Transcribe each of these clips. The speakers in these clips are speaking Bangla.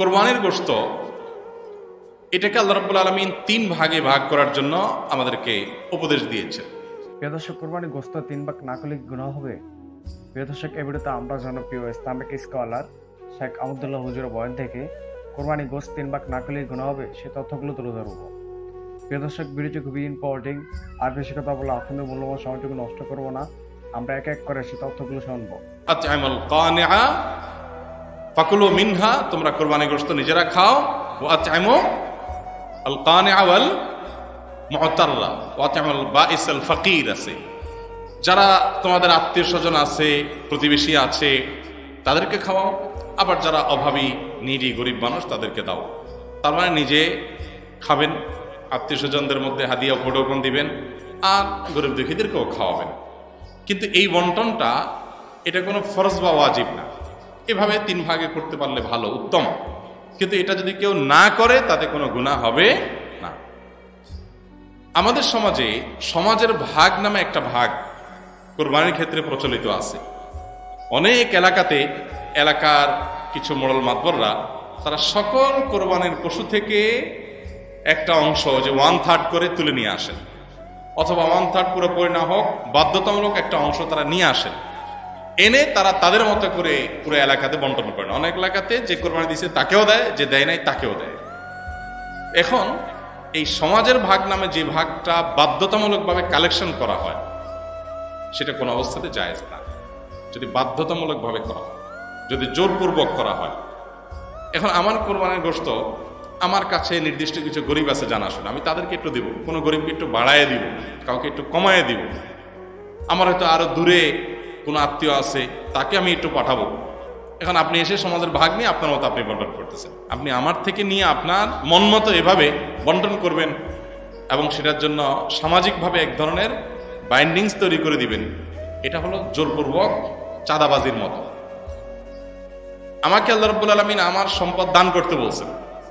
কোরবানির গোশত এটাকে আল্লাহ রাব্বুল আলামিন তিন ভাগে ভাগ করার জন্য আমাদেরকে উপদেশ দিয়েছেন। প্রিয় দর্শক, কোরবানির গোশত তিন ভাগ না করলে গুনাহ হবে? প্রিয় দর্শক, এই ভিডিওতে আমরা জনপ্রিয় ইসলামিক স্কলার শেখ আহমদুল্লাহ হুজুরের বয়ান থেকে কোরবানির গোশত তিন ভাগ না করলে গুনাহ হবে সে তথ্যগুলো তুলে ধরবো। প্রিয় দর্শক, ভিডিওটি খুবই ইম্পর্টেন্ট, আর বেশি কথা বলে আপনাদের মূল্যবান সময়টুকু নষ্ট করবো না। আমরা এক এক করে সে তথ্যগুলো শুনবো। আত'আমুল কানিআ ফাকুলু মিনহা, তোমরা কোরবানির গোশত নিজেরা খাও। ওয়া আত'আমু আল কানিআ ওয়াল মু'তাররা ওয়া আত'আমুল বাঈসাল ফাকির আছে, যারা তোমাদের আত্মীয় স্বজন আছে, প্রতিবেশী আছে, তাদেরকে খাওয়াও। আবার যারা অভাবী, নিডি, গরিব মানুষ, তাদেরকে দাও। তার মানে নিজে খাবেন, আত্মীয় স্বজনদের মধ্যে হাদিয়া উপঢৌকন দিবেন, আর গরিব দুঃখীদেরকেও খাওয়াবেন। কিন্তু এই বন্টনটা এটা কোনো ফরজ বা ওয়াজিব না। এভাবে তিন ভাগে করতে পারলে ভালো, উত্তম। কিন্তু এটা যদি কেউ না করে তাতে কোনো গুনাহ হবে না। আমাদের সমাজে সমাজের ভাগ নামে একটা ভাগ কোরবানির ক্ষেত্রে প্রচলিত আছে। অনেক এলাকাতে এলাকার কিছু মোড়ল মাতবররা তারা সকল কোরবানির পশু থেকে একটা অংশ, যে 1/3 করে তুলে নিয়ে আসেন, অথবা 1/3 পুরোপুরি না হোক বাধ্যতামূলক একটা অংশ তারা নিয়ে আসেন, এনে তারা তাদের মতো করে পুরো এলাকাতে বন্টন করেন। অনেক এলাকাতে যে কোরবানি দিয়েছে তাকেও দেয়, যে দেয় নাই তাকেও দেয়। এখন এই সমাজের ভাগ নামে যে ভাগটা বাধ্যতামূলকভাবে কালেকশন করা হয়, সেটা কোনো অবস্থাতে জায়েজ না। যদি বাধ্যতামূলকভাবে করা হয়, যদি জোরপূর্বক করা হয়। এখন আমার কোরবানির গোশত আমার কাছে নির্দিষ্ট কিছু গরিব আছে জানাশোনা, আমি তাদেরকে একটু দিব, কোনো গরিবকে একটু বাড়ায় দিব, কাউকে একটু কমায় দিব। আমার হয়তো আরো দূরে কোনো আত্মীয় আছে, তাকে আমি একটু পাঠাবো। এখন আপনি এসে সমাজের ভাগ নিয়ে আপনার মতো আপনি বন্টন করতেছেন। আপনি আমার থেকে নিয়ে আপনার মন মতো এভাবে বন্টন করবেন এবং সেটার জন্য সামাজিকভাবে এক ধরনের বাইন্ডিংস তৈরি করে দিবেন। এটা হলো জোরপূর্বক চাঁদাবাজির মতো। আমাকে আল্লাহ রাব্বুল আলামিন আমার সম্পদ দান করতে বলছেন,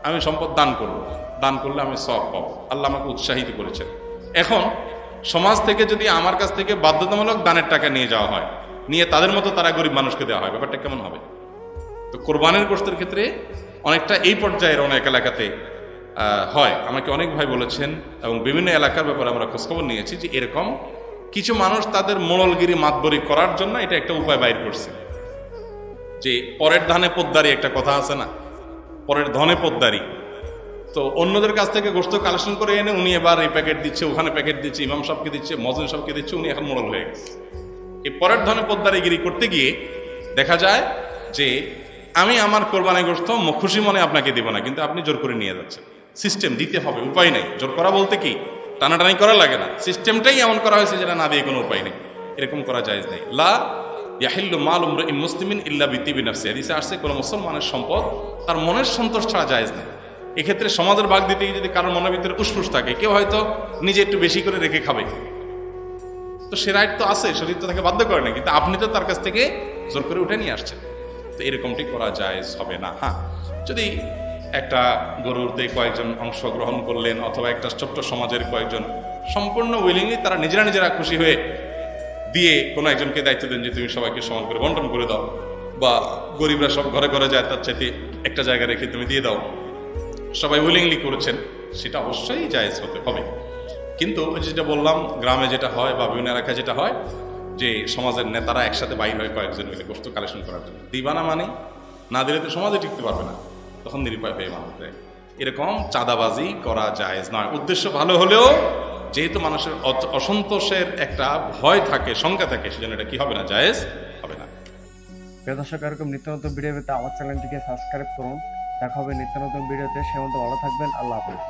আমি সম্পদ দান করব, দান করলে আমি সওয়াব পাবো। আল্লাহ আমাকে উৎসাহিত করেছেন। এখন সমাজ থেকে যদি আমার কাছ থেকে বাধ্যতামূলক দানের টাকা নিয়ে যাওয়া হয়, নিয়ে তাদের মতো তারা গরিব মানুষকে দেওয়া হয়, ব্যাপারটা কেমন হবে? তো কোরবানির গোশতের ক্ষেত্রে অনেকটা এই পর্যায়ের অনেক এলাকাতে হয়। আমাকে অনেক ভাই বলেছেন এবং বিভিন্ন এলাকার ব্যাপারে আমরা খোঁজখবর নিয়েছি যে এরকম কিছু মানুষ তাদের মোড়লগিরি মাতবরি করার জন্য এটা একটা উপায় বাইর করছে। যে পরের ধানে পোদ্দারি একটা কথা আছে না, পরের ধনে পোদ্দারি। তো অন্যদের কাছ থেকে গোশত কালেকশন করে এনে উনি এবার এই প্যাকেট দিচ্ছে, ওখানে প্যাকেট দিচ্ছে, ইমাম সাহেবকে দিচ্ছে, মজলিন সাহেবকে দিচ্ছে, উনি এখন মোড়ল হয়ে গেছে। এই পরের ধনে পোদ্দারিগিরি করতে গিয়ে দেখা যায় যে আমি আমার কোরবানি গোশত খুশি মনে আপনাকে দিব না, কিন্তু আপনি জোর করে নিয়ে যাচ্ছেন। সিস্টেম দিতে হবে, উপায় নেই। জোর করা বলতে কি টানাটানি করা লাগে না, সিস্টেমটাই এমন করা হয়েছে যেটা না দিয়ে কোনো উপায় নেই। এরকম করা জায়েজ নেই। লা ইয়াহিল্লু মালু ইমরিইন মুসলিমিন ইল্লা বিতিবি নাফসি, হাদিসে আসছে কোন মুসলমানের সম্পদ তার মনের সন্তোষ ছাড়া জায়েজ নেই। এক্ষেত্রে সমাজের ভাগ দিতে গিয়ে যদি কারোর মনের ভিতরে উসফুস থাকে, কেউ হয়তো নিজে একটু বেশি করে রেখে খাবে, তো সে রাইট তো আছে, শরীর তো তাকে বাধ্য করে না, কিন্তু আপনি তো তার কাছ থেকে জোর করে উঠে নিয়ে আসছেন। তো এরকমটি করা জায়েজ হবে না। হ্যাঁ, যদি একটা গরুতে কয়েকজন অংশগ্রহণ করলেন, অথবা একটা ছোট্ট সমাজের কয়েকজন সম্পূর্ণ উইলিংলি তারা নিজেরা খুশি হয়ে দিয়ে কোনো একজনকে দায়িত্ব দেন যে তুমি সবাইকে সমান করে বন্টন করে দাও, বা গরিবরা সব ঘরে ঘরে যায়, তার চাইতে একটা জায়গা রেখে তুমি দিয়ে দাও, সবাই উইলিংলি করেছেন, সেটা অবশ্যই জায়েজ হতে হবে। কিন্তু যেটা বললাম, গ্রামে যেটা হয় বা বিভিন্ন এলাকায় যেটা হয়, যে সমাজের নেতারা একসাথে বাইর হয় কয়েকজন মিলে গোশত কালেকশন করার জন্য, দিবা না মানে না দিলে তো সমাজে টিকতে পারবে না, তখন নিরুপায় হয়ে মানুষ দেয়। এরকম চাঁদাবাজি করা জায়েজ নয়। উদ্দেশ্য ভালো হলেও যেহেতু মানুষের অসন্তোষের একটা ভয় থাকে, শঙ্কা থাকে, সেজন্য এটা কি হবে না, জায়েজ হবে না। প্রিয় দর্শক, এরকম নিত্য নতুন ভিডিও পেতে আমার চ্যানেলটিকে সাবস্ক্রাইব করুন। দেখা হবে নিত্য নতুন ভিডিওতে। সে মতো ভালো থাকবেন। আল্লাহ হাফেজ।